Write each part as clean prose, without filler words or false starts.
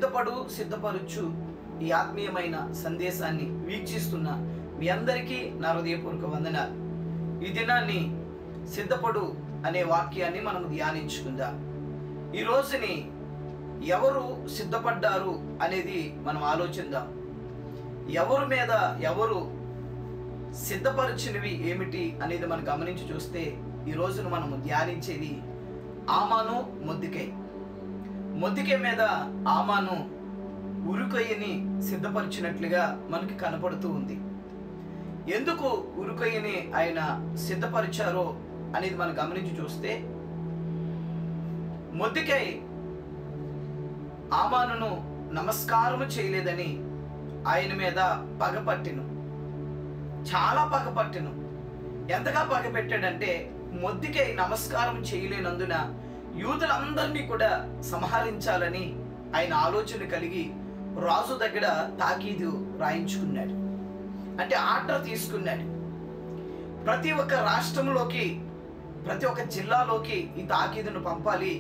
సిద్ధపరుచు ఈ ఆత్మీయమైన సందేశాన్ని వీక్షిస్తున్న మీ అందరికీ నా హృదయపూర్వక వందనాలు. ఈ దినాన్ని సిద్ధపడు అనే వాక్యాన్ని మనం ధ్యానించుకుందాం. ఈ రోజుని ఎవరు సిద్ధపడ్డారు అనేది మనం ఆలోచిద్దాం. ఎవరి మీద ఎవరు సిద్ధపరిచినవి ఏమిటి అనేది మనం గమనించి చూస్తే ఈ రోజున మనము ధ్యానించేది ఆమాను మొద్దికై మీద ఆమాను ఉరుకొయ్యని సిద్ధపరిచినట్లుగా మనకి కనపడుతూ ఉంది. ఎందుకు ఉరుకొయ్యని ఆయన సిద్ధపరిచారో అనేది మనం గమనించి చూస్తే, మొద్దికై ఆమానును నమస్కారము చేయలేదని ఆయన మీద పగపట్టెను, చాలా పగపట్టెను. ఎంతగా పగపెట్టాడంటే, మొద్దికై నమస్కారం చేయలేనందున యూదులందరినీ కూడా సంహరించాలని ఆయన ఆలోచన కలిగి రాజు దగ్గర తాకీదు రాయించుకున్నాడు. అంటే ఆర్డర్ తీసుకున్నాడు. ప్రతి ఒక్క రాష్ట్రంలోకి, ప్రతి ఒక్క జిల్లాలోకి ఈ తాకీదును పంపాలి,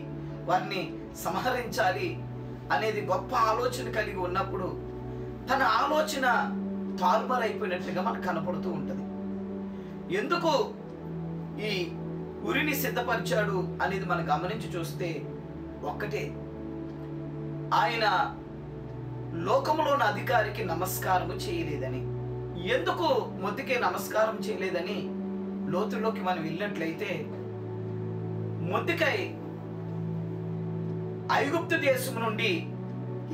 వారిని సంహరించాలి అనేది గొప్ప ఆలోచన కలిగి ఉన్నప్పుడు తన ఆలోచన తారుమారైపోయినట్లుగా మనకు కనపడుతూ ఉంటుంది. ఎందుకు ఈ ఉరిని సిద్ధపరిచాడు అనేది మనం గమనించి చూస్తే ఒక్కటే, ఆయన లోకములోని అధికారికి నమస్కారము చేయలేదని. ఎందుకు మొద్దికై నమస్కారం చేయలేదని లోతుల్లోకి మనం వెళ్ళినట్లయితే, మొద్దికై ఐగుప్తు దేశం నుండి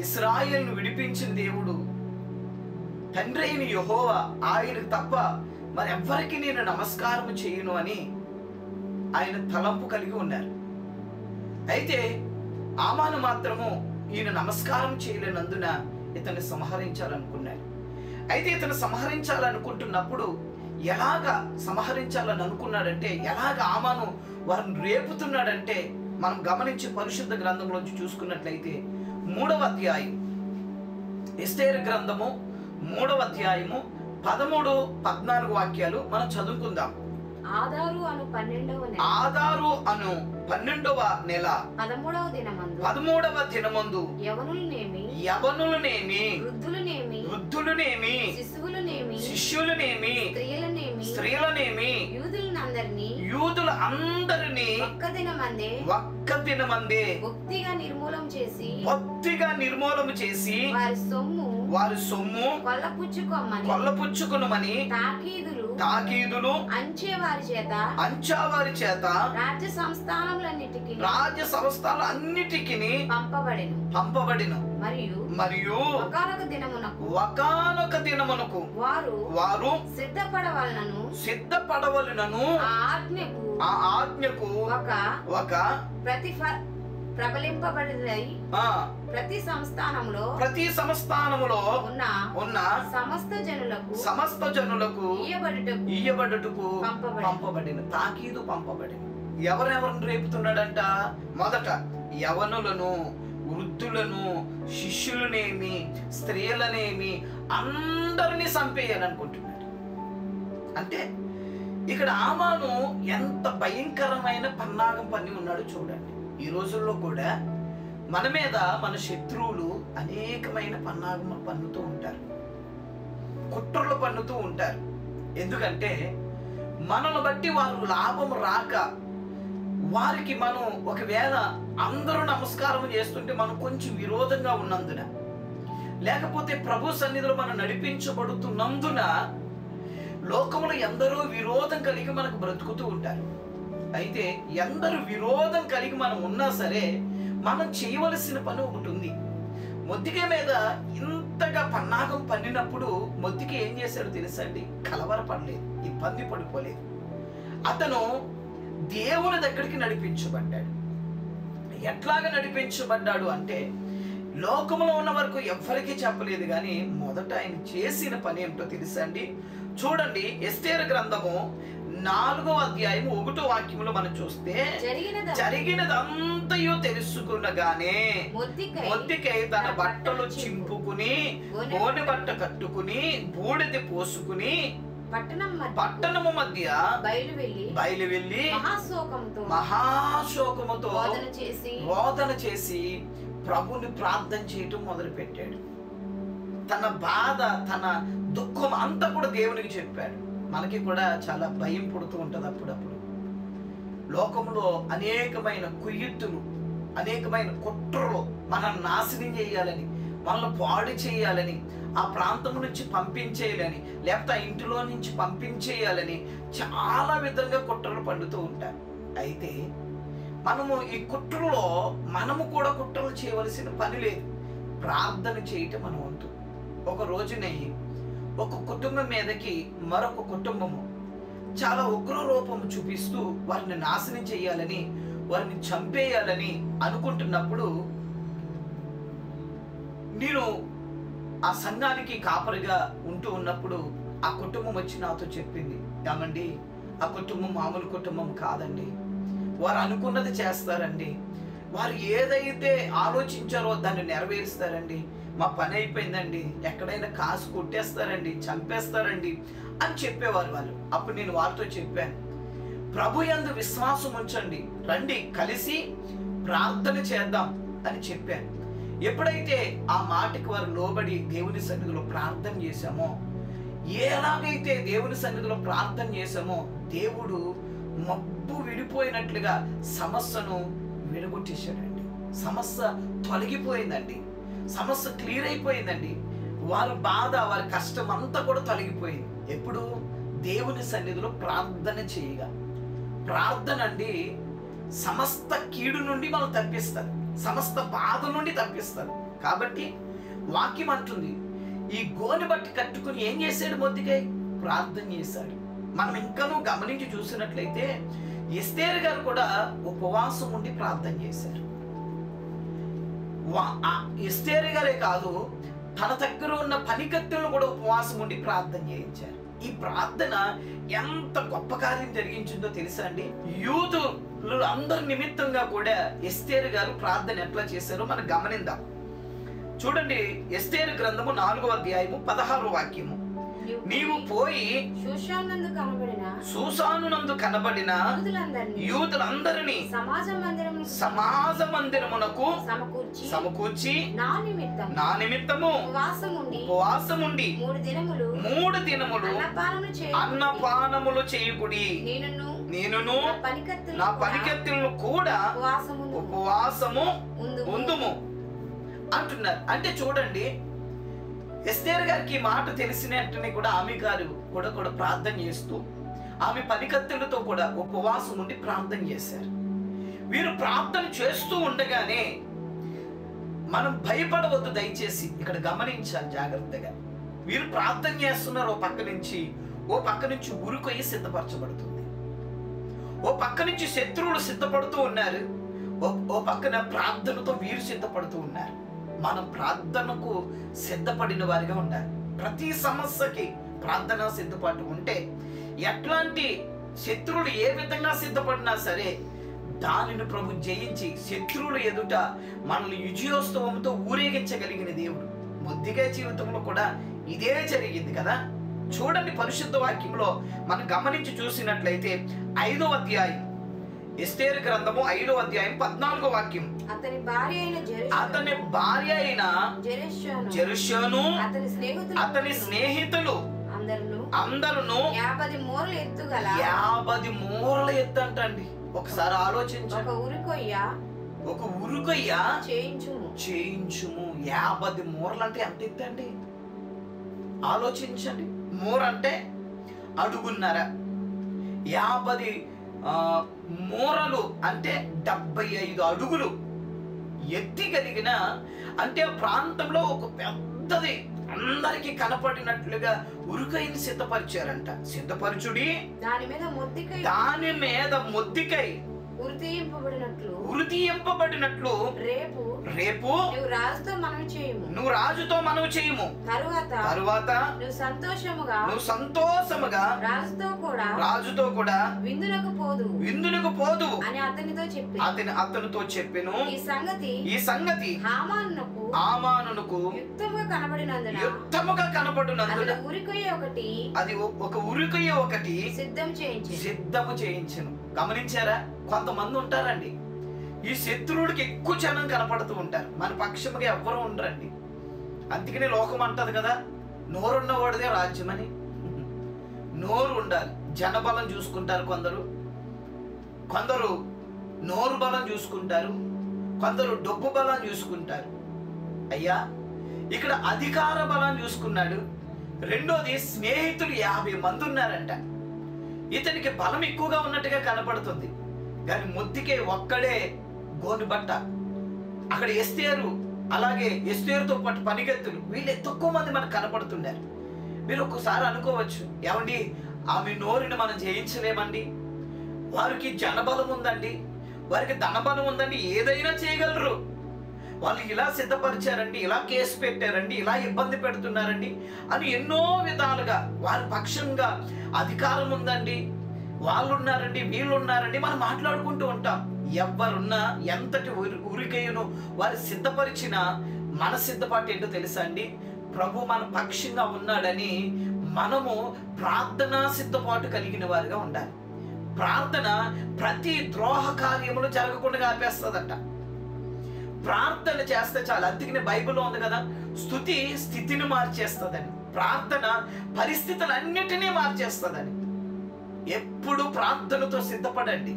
ఇశ్రాయేలును విడిపించిన దేవుడు తండ్రి అయిన యెహోవా, ఆయనకు తప్ప మరెవ్వరికి నేను నమస్కారం చేయను అని ఆయన తలంపు కలిగి ఉన్నారు. అయితే ఆమాను మాత్రము ఈయన నమస్కారం చేయలేనందున ఇతన్ని సంహరించాలనుకున్నాడు. అయితే ఇతను సంహరించాలనుకుంటున్నప్పుడు ఎలాగ సంహరించాలని అనుకున్నాడంటే, ఎలాగ ఆమాను వారిని రేపుతున్నాడంటే, మనం గమనించి పరిశుద్ధ గ్రంథంలోంచి చూసుకున్నట్లయితే 3వ అధ్యాయం, ఎస్తేరు గ్రంథము 3వ అధ్యాయము 13-14 వాక్యాలు మనం చదువుకుందాం. ఆదారు అను 12వ నెల 13వ దినమందు యవనులనేమి వృద్ధులనేమి శిష్యులనేమి స్త్రీలనేమి యూదుల అందరినీ ఒక్క దినమందే బొత్తిగా నిర్మూలన చేసి వారి సొమ్ము కొల్లపుచ్చుకొనుమని తాకీదులు అంచేవారి చేత రాజ్య సంస్థానాలన్నిటికీ పంపబడిను. మరియు ఒకానొక దినమునకు వారు సిద్ధపడవలెనను ఆ ఆజ్ఞకు ఒక ప్రబలింపబడినై ప్రతి సంస్థానములో ఉన్న సమస్త జనులకు ఇయ్యబడుటకు పంపబడిన తాకీదు పంపబడిన. ఎవరెవరిని రేపుతున్నాడంట? మొదట యవనులను, వృద్ధులను, శిష్యులనేమి, స్త్రీలనేమి అందరినీ చంపేయాలనుకుంటున్నాడు. అంటే ఇక్కడ ఆమాను ఎంత భయంకరమైన పన్నాగం పన్ని ఉన్నాడు చూడండి. ఈ రోజుల్లో కూడా మన మీద మన శత్రువులు అనేకమైన పన్నాగం పన్నుతూ ఉంటారు, కుట్రలు పన్నుతూ ఉంటారు. ఎందుకంటే మనల్ని బట్టి వారు లాభం రాక, వారికి మనం ఒకవేళ అందరూ నమస్కారం చేస్తుంటే మనం కొంచెం విరోధంగా ఉన్నందున, లేకపోతే ప్రభు సన్నిధిలో మనం నడిపించబడుతున్నందున లోకములో ఎందరో విరోధం కలిగి మనకు బ్రతుకుతూ ఉంటారు. అయితే ఎందరు విరోధం కలిగి మనం ఉన్నా సరే మనం చేయవలసిన పని ఒకటి ఉంది. మొద్దికై మీద ఇంతగా పన్నాగం పన్నినప్పుడు మొద్దికై ఏం చేశాడు తెలుసండి? కలవరపడలేదు, ఇబ్బంది పడిపోలేదు. అతను దేవుని దగ్గరికి నడిపించబడ్డాడు. ఎట్లాగా నడిపించబడ్డాడు అంటే, లోకంలో ఉన్న వరకు ఎవ్వరికీ చెప్పలేదు, కానీ మొదట ఆయన చేసిన పని ఏమిటో తెలుసా అండి? చూడండి, ఎస్తేరు గ్రంథము 4వ అధ్యాయం 1వ వాక్యములో మనం చూస్తే, జరిగినదంతయు తెలుసుకునగానే మొద్దికై తన బట్టలు చింపుకుని, గోనె బట్ట కట్టుకుని, బూడిద పోసుకుని పట్టణము మధ్య బయలు వెళ్ళి మహాశోకముతో రోదన చేసి ప్రభుని ప్రార్థన చేయటం మొదలుపెట్టాడు. తన బాధ, తన దుఃఖం అంతా కూడా దేవునికి చెప్పాడు. మనకి కూడా చాలా భయం పుడుతూ ఉంటుంది అప్పుడప్పుడు. లోకంలో అనేకమైన కుయుత్తులు, అనేకమైన కుట్రలు మనల్ని నాశనం చేయాలని, మనల్ని పాడు చేయాలని, ఆ ప్రాంతం నుంచి పంపించేయాలని, లేకపోతే ఆ ఇంటిలో నుంచి పంపించేయాలని చాలా విధంగా కుట్రలు పండుతూ ఉంటారు. అయితే మనము ఈ కుట్రలో మనము కూడా కుట్రలు చేయవలసిన పని లేదు. ప్రార్థన చేయటం మన వంతు. ఒక రోజునే ఒక కుటుంబం మీదకి మరొక కుటుంబము చాలా ఉగ్ర రూపం చూపిస్తూ వారిని నాశనం చేయాలని, వారిని చంపేయాలని అనుకుంటున్నప్పుడు నేను ఆ సంఘానికి కాపరిగా ఉంటూ ఉన్నప్పుడు ఆ కుటుంబం వచ్చి నాతో చెప్పింది, ఏమండి ఆ కుటుంబం మామూలు కుటుంబం కాదండి, వారు అనుకున్నది చేస్తారండి, వారు ఏదైతే ఆలోచించారో దాన్ని నెరవేరుస్తారండి, మా పని అయిపోయిందండి, ఎక్కడైనా కాసు కొట్టేస్తారండి, చంపేస్తారండి అని చెప్పేవారు వాళ్ళు. అప్పుడు నేను వారితో చెప్పాను, ప్రభు యందు విశ్వాసం ఉంచండి, రండి కలిసి ప్రార్థన చేద్దాం అని చెప్పాను. ఎప్పుడైతే ఆ మాటకి వారు లోబడి దేవుని సన్నిధిలో ప్రార్థన చేశామో, ఎలాగైతే దేవుని సన్నిధిలో ప్రార్థన చేశామో, దేవుడు మబ్బు విడిపోయినట్లుగా సమస్యను విడగొట్టేశాడండి. సమస్య తొలగిపోయిందండి, సమస్య క్లియర్ అయిపోయిందండి. వారి బాధ, వారి కష్టం అంతా కూడా తొలగిపోయింది. ఎప్పుడు? దేవుని సన్నిధిలో ప్రార్థన చేయగా. ప్రార్థన అండి సమస్త కీడు నుండి మనం తప్పిస్తారు, సమస్త బాధ నుండి తప్పిస్తారు. కాబట్టి వాక్యం అంటుంది, ఈ గోనె బట్టి కట్టుకుని ఏం చేశాడు మొర్దెకై? ప్రార్థన చేశాడు. మనం ఇంకనూ గమనించి చూసినట్లయితే ఎస్తేరు గారు కూడా ఉపవాసం ఉండి ప్రార్థన చేశారు. ఎస్తేరు గారే కాదు, తన దగ్గర ఉన్న పనికత్తెలను కూడా ఉపవాసం ఉండి ప్రార్థన చేయించారు. ఈ ప్రార్థన ఎంత గొప్ప కార్యం జరిగించిందో తెలుసా అండి? యూదులు అందరి నిమిత్తంగా కూడా ఎస్తేరు గారు ప్రార్థన ఎట్లా చేశారో మనం గమనిద్దాం. చూడండి, ఎస్తేరు గ్రంథము 4వ అధ్యాయము 16వ వాక్యము. నీవు పోయి సూసానునందు కనబడిన యూదులందరినీ సమాజ మందిరమునకు సమకూర్చి నా నిమిత్తము ఉపవాసముండి 3 దినములు అన్నపానములు చేయుకుడి, నేనును నా పనికత్తెలను కూడా ఉపవాసము ఉందుము అంటున్నారు. అంటే చూడండి, ఎస్తేరు గారికి ఈ మాట తెలిసిన వెంటనే కూడా ఆమె గారు కూడా ప్రార్థన చేస్తూ ఆమె పనికత్తెలతో కూడా ఉపవాసం ఉండి ప్రార్థన చేశారు. వీరు ప్రార్థన చేస్తూ ఉండగానే మనం భయపడవద్దు, దయచేసి ఇక్కడ గమనించాలి జాగ్రత్తగా. వీరు ప్రార్థన చేస్తున్నారు, ఓ పక్క నుంచి ఉరుకొయ్యి సిద్ధపరచబడుతుంది, ఓ పక్క నుంచి శత్రువులు సిద్ధపడుతూ ఉన్నారు, ఓ పక్కన ప్రార్థనతో వీరు సిద్ధపడుతూ ఉన్నారు. మనం ప్రార్థనకు సిద్ధపడిన వారిగా ఉండాలి. ప్రతి సమస్యకి ప్రార్థన సిద్ధపాటు ఉంటే ఎట్లాంటి శత్రువులు ఏ విధంగా సిద్ధపడినా సరే దానిని ప్రభు జయించి శత్రువుల ఎదుట మనల్ని విజయోత్సవంతో ఊరేగించగలిగిన దేవుడు. మొర్దెకై జీవితంలో కూడా ఇదే జరిగింది కదా. చూడండి, పరిశుద్ధ వాక్యంలో మనం గమనించి చూసినట్లయితే 5వ అధ్యాయం, ఎస్తేరు గ్రంథము 5వ అధ్యాయం 14వ వాక్యం. అతని భార్య అయిన జెరుషాను అతని స్నేహితులు అందరూ 50 మూరల ఎత్తు అంటండి. ఒకసారి ఆలోచించు, ఒక ఉరుకొయ్య చేయించుము. 50 మూరలు అంటే ఎంత ఎత్తు అండి? ఆలోచించండి. మూర అంటే అడుగున్నర, 50 మూరలు అంటే 75 అడుగులు ఎత్తిగలిగిన, అంటే ఆ ప్రాంతంలో ఒక పెద్దది అందరికి కనపడినట్లుగా ఉరుకైని సిద్ధపరిచారంట. సిద్ధపరచుడి, దాని మీద మొర్దెకై ఉరితీయింపబడినట్లు రేపు నువ్వు రాజుతో మనవి చేయము, తరువాత నువ్వు సంతోషముగా రాజుతో కూడా విందునకు పోదు అని అతనితో చెప్పెను. ఈ సంగతి హామానునకు యుక్తముగా కనబడినందున అది ఒక ఉరికొయ్య ఒకటి సిద్ధము చేయించెను. గమనించారా? కొంతమంది ఉంటారండి, ఈ శత్రువుడికి ఎక్కువ జనం కనపడుతూ ఉంటారు, మన పక్షముగా ఎవ్వరూ ఉండరండి. అందుకనే లోకం అంటది కదా, నోరున్నవాడిదే రాజ్యం అని. నోరు ఉండాలి. జనబలం చూసుకుంటారు కొందరు, కొందరు నోరు బలం చూసుకుంటారు, కొందరు డబ్బు బలం చూసుకుంటారు. అయ్యా ఇక్కడ అధికార బలం చూసుకున్నాడు. రెండోది స్నేహితులు 50 మంది ఉన్నారంట. ఇతనికి బలం ఎక్కువగా ఉన్నట్టుగా కనపడుతుంది, కానీ మొద్దికే ఒక్కడే గోను బట్ట. అక్కడ ఎస్తేరు, అలాగే ఎస్తేరుతో పాటు పనిగెత్తులు, వీళ్ళే తక్కువ మంది మనకు కనపడుతున్నారు. మీరు ఒక్కసారి అనుకోవచ్చు, ఏమండి ఆమె నోరుని మనం జయించలేమండి, వారికి జనబలం ఉందండి, వారికి ధనబలం ఉందండి, ఏదైనా చేయగలరు, వాళ్ళు ఇలా సిద్ధపరిచారండి, ఇలా కేసు పెట్టారండి, ఇలా ఇబ్బంది పెడుతున్నారండి అని ఎన్నో విధాలుగా వారి పక్షంగా అధికారం ఉందండి, వాళ్ళు ఉన్నారండి, వీళ్ళు ఉన్నారండి మనం మాట్లాడుకుంటూ ఉంటాం. ఎవరున్నా ఎంతటి ఉరికయ్యను వారు సిద్ధపరిచినా మన సిద్ధపాటు ఏంటో తెలుసా అండి? ప్రభు మన పక్షంగా ఉన్నాడని మనము ప్రార్థనా సిద్ధపాటు కలిగిన వారిగా ఉండాలి. ప్రార్థన ప్రతి ద్రోహ కార్యములు జరగకుండా ఆపేస్తుందట. ప్రార్థన చేస్తే చాలు. అందుకనే బైబిల్లో ఉంది కదా, స్తుతి స్థితిని మార్చేస్తుందని, ప్రార్థన పరిస్థితులన్నిటినీ మార్చేస్తుందని. ఎప్పుడు ప్రార్థనతో సిద్ధపడండి.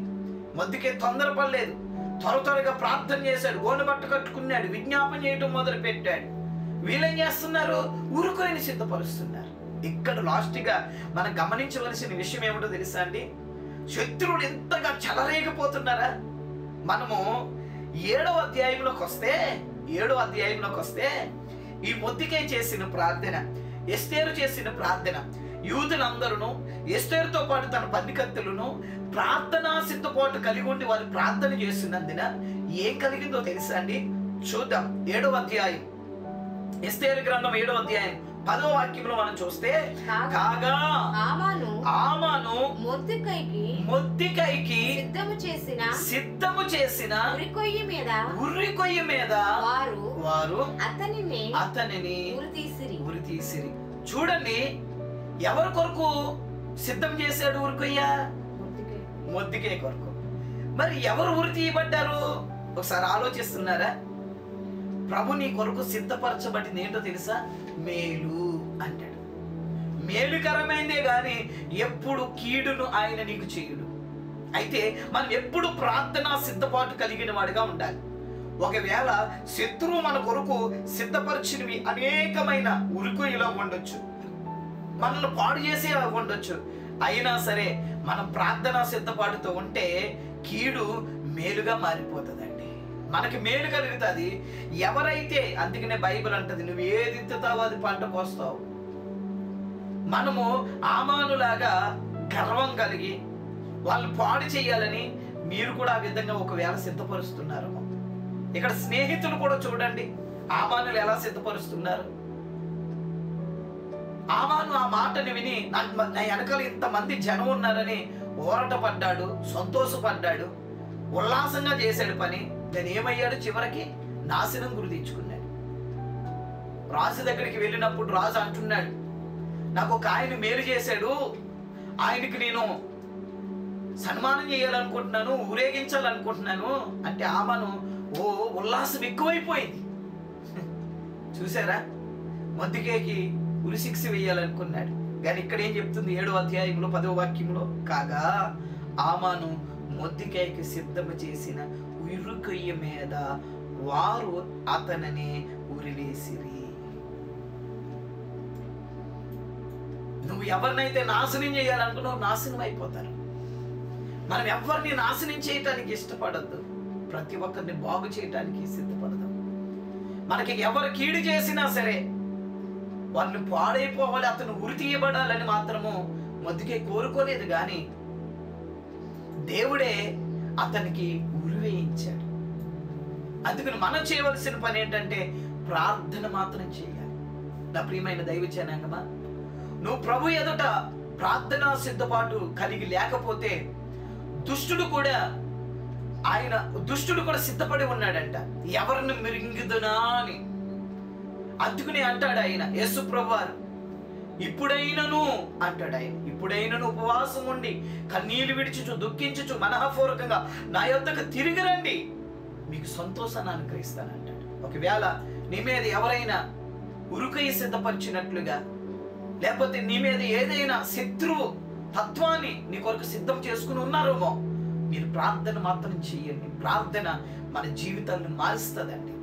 మొద్దుకే తొందరపడలేదు, త్వరగా ప్రార్థన చేశాడు, గోను బట్ట కట్టుకున్నాడు, విజ్ఞాపన చేయటం మొదలు పెట్టాడు. వీళ్ళేం చేస్తున్నారు? ఊరుకొని సిద్ధపరుస్తున్నారు. ఇక్కడ లాస్ట్గా మనం గమనించవలసిన విషయం ఏమిటో తెలుసా అండి? శత్రువులు ఎంతగా చెలరేగిపోతున్నారా? మనము 7వ అధ్యాయంలోకి వస్తే ఈ మొద్దికై చేసిన ప్రార్థన, ఎస్తేరు చేసిన ప్రార్థన, యూదులందరూ ఎస్తేరుతో పాటు తన పనికత్తులను ప్రార్థనా సిద్ధపాటు కలిగి ఉండి వారు ప్రార్థన చేస్తున్నందున ఏం కలిగిందో తెలుసా అండి? చూద్దాం. 7వ అధ్యాయం, ఎస్తేరు గ్రంథం 7వ అధ్యాయం 10వ వాక్యంలో మనం చూస్తే, కాగా హామాను మొద్దికైకి సిద్ధము చేసిన ఉర్రికొయ్య మీద వారు అతనిని ఉరితీసిరి. చూడండి, ఎవరి కొరకు సిద్ధం చేశాడు ఉరికొయ్య? మొద్దికై కొరకు. మరి ఎవరు ఉరి తీయబడ్డారు? ఒకసారి ఆలోచిస్తున్నారా? ప్రభు నీ కొరకు సిద్ధపరచబడింది ఏంటో తెలుసా? మేలు అంటాడు. మేలుకరమైందే గాని ఎప్పుడు కీడును ఆయన నీకు చేయుడు. అయితే మనం ఎప్పుడు ప్రార్థనా సిద్ధపాటు కలిగిన వాడిగా ఉండాలి. ఒకవేళ శత్రువు మన కొరకు సిద్ధపరిచినవి అనేకమైన ఉరుకులా ఉండొచ్చు, మనల్ని పాడు చేసే ఉండొచ్చు, అయినా సరే మనం ప్రార్థనా సిద్ధపాటుతో ఉంటే కీడు మేలుగా మారిపోతుందండి. మనకి మేలు కలుగుతుంది ఎవరైతే. అందుకనే బైబిల్ అంటది, నువ్వు ఏది ఎత్తుతావో అది పంట కోస్తావు. మనము హామానులాగా గర్వం కలిగి వాళ్ళని పాడు చేయాలని మీరు కూడా ఆ విధంగా ఒకవేళ సిద్ధపరుస్తున్నారు. ఇక్కడ స్నేహితులు కూడా చూడండి హామానులు ఎలా సిద్ధపరుస్తున్నారు. హామాను ఆ మాటని విని నా వెనకాల ఇంతమంది జనం ఉన్నారని ఊరట పడ్డాడు, సంతోషపడ్డాడు, ఉల్లాసంగా చేశాడు పని. నేను ఏమయ్యాడు? చివరికి నాశనం గురి తెచ్చుకున్నాడు. రాజు దగ్గరికి వెళ్ళినప్పుడు రాజు అంటున్నాడు, నాకు ఒక ఆయన మేలు చేశాడు, ఆయనకి నేను సన్మానం చేయాలనుకుంటున్నాను, ఊరేగించాలనుకుంటున్నాను అంటే హామాను ఉల్లాసం ఎక్కువైపోయింది. చూసారా? మొద్దికైకి ఉరిశిక్ష వేయాలనుకున్నాడు, కానీ ఇక్కడ ఏం చెప్తుంది? 7వ అధ్యాయంలో 10వ వాక్యంలో, కాగా హామాను మొద్దికైకి సిద్ధము చేసిన ఉరికొయ్య మీద వారు అతనిని ఉరివేసిరి. నువ్వు ఎవరినైతే నాశనం చేయాలనుకున్నావు నాశనం అయిపోతారు. మనం ఎవరిని నాశనం చేయటానికి ఇష్టపడద్దు, ప్రతి ఒక్కరిని బాగు చేయటానికి సిద్ధపడదాం. మనకి ఎవరు కీడు చేసినా సరే వాళ్ళు పాడైపోవాలి, అతను ఉరి తీయబడాలని మాత్రము మొద్దికై కోరుకోలేదు, కానీ దేవుడే అతనికి ఉరి వేయించాడు. అందుకని మనం చేయవలసిన పని ఏంటంటే ప్రార్థన మాత్రం చేయాలి. నా ప్రియమైన దైవ జనాంగమా, నువ్వు ప్రభు ఎదుట ప్రార్థనా సిద్ధపాటు కలిగి లేకపోతే దుష్టుడు కూడా సిద్ధపడి ఉన్నాడంట, ఎవరిని మిరింగుదునా అని. అందుకుని అంటాడు ఆయన, యేసు ప్రభువారు, ఇప్పుడైనను అంటాడు ఆయన, ఇప్పుడైనను ఉపవాసం ఉండి కన్నీళ్లు విడిచుచు దుఃఖించుచు మనఃపూర్వకంగా నా యొద్దకు తిరిగి రండి, మీకు సంతోషాన్ని అనుగ్రహిస్తానంటాడు. ఒకవేళ నీ మీద ఎవరైనా ఉరుకై సిద్ధపరిచినట్లుగా, లేకపోతే నీ మీద ఏదైనా శత్రువు తత్వాన్ని నీ కొరకు సిద్ధం చేసుకుని ఉన్నారేమో, మీరు ప్రార్థన మాత్రం చెయ్యండి. ప్రార్థన మన జీవితాలను మారుస్తుందండి.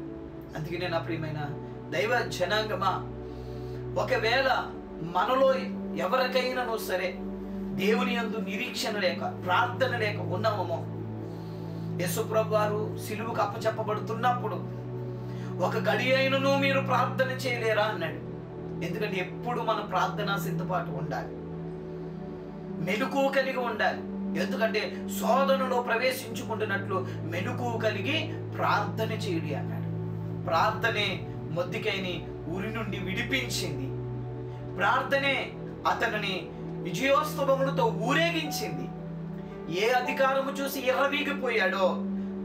అందుకనే నా ప్రియమైన దైవ జనాంగమా, ఒకవేళ మనలో ఎవరికైనానో సరే దేవుని యందు నిరీక్షణ లేక, ప్రార్థన లేక ఉన్నామో, యేసు ప్రభువు వారు సిలువకు అప్పచెప్పబడుతున్నప్పుడు ఒక గడి అయినను మీరు ప్రార్థన చేయలేరా అన్నాడు. ఎందుకంటే ఎప్పుడు మన ప్రార్థన సిద్ధపాటు ఉండాలి, మెలకువ కలిగి ఉండాలి. ఎందుకంటే శోధనలో ప్రవేశించుకుంటున్నట్లు మెలకువ కలిగి ప్రార్థన చేయండి అన్నాడు. ప్రార్థనే మొద్దికైని ఊరి నుండి విడిపించింది. ప్రార్థనే అతనిని విజయోత్సవములతో ఊరేగించింది. ఏ అధికారము చూసి ఎర్రవీగిపోయాడో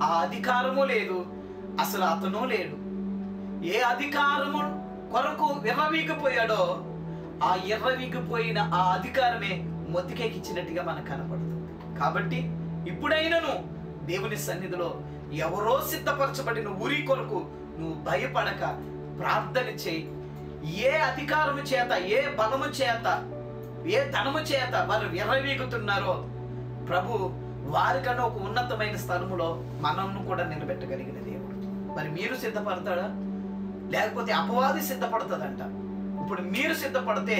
ఆ అధికారము లేదు, అసలు అతను లేడు. ఏ అధికారము కొరకు ఎర్రవీగిపోయాడో ఆ ఎర్రవీగిపోయిన ఆ అధికారమే మొద్దికైకి ఇచ్చినట్టుగా మనకు కనపడుతుంది. కాబట్టి ఇప్పుడైనను దేవుని సన్నిధిలో ఎవరో సిద్ధపరచబడిన ఊరి కొరకు నువ్వు భయపడక ప్రార్థన చేయి. ఏ అధికారము చేత, ఏ బలము చేత, ఏ ధనము చేత వారు ఎర్రవీగుతున్నారో ప్రభు వారికన్నా ఒక ఉన్నతమైన స్థలములో మనల్ని కూడా నిలబెట్టగలిగిన దేవుడు. మరి మీరు సిద్ధపడతాడా, లేకపోతే అపవాది సిద్ధపడుతుందంట? ఇప్పుడు మీరు సిద్ధపడితే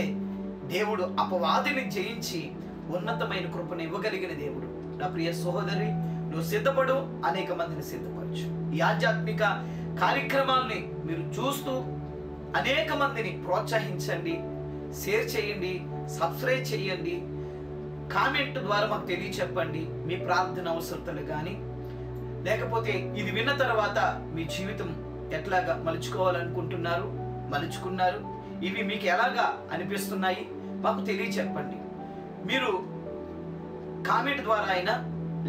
దేవుడు అపవాదిని జయించి ఉన్నతమైన కృపను ఇవ్వగలిగిన దేవుడు. నా ప్రియ సహోదరి, నువ్వు సిద్ధపడు, అనేక మందిని సిద్ధపరచు. ఈ ఆధ్యాత్మిక కార్యక్రమాల్ని మీరు చూస్తూ అనేక మందిని ప్రోత్సహించండి, షేర్ చేయండి, సబ్స్క్రైబ్ చేయండి, కామెంట్ ద్వారా మాకు తెలియచెప్పండి మీ ప్రార్థన అవసరతలు కానీ, లేకపోతే ఇది విన్న తర్వాత మీ జీవితం ఎట్లాగా మలుచుకోవాలనుకుంటున్నారు, మలుచుకున్నారు, ఇవి మీకు ఎలాగా అనిపిస్తున్నాయి మాకు తెలియచెప్పండి. మీరు కామెంట్ ద్వారా అయినా,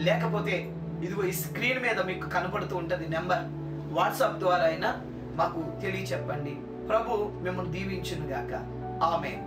లేకపోతే ఇదిగో ఈ స్క్రీన్ మీద మీకు కనపడుతూ ఉంటుంది నెంబర్, వాట్సాప్ ద్వారా అయినా మాకు తెలియచెప్పండి. ప్రభు మిమ్మల్ని దీవించును గాక. ఆమేన్.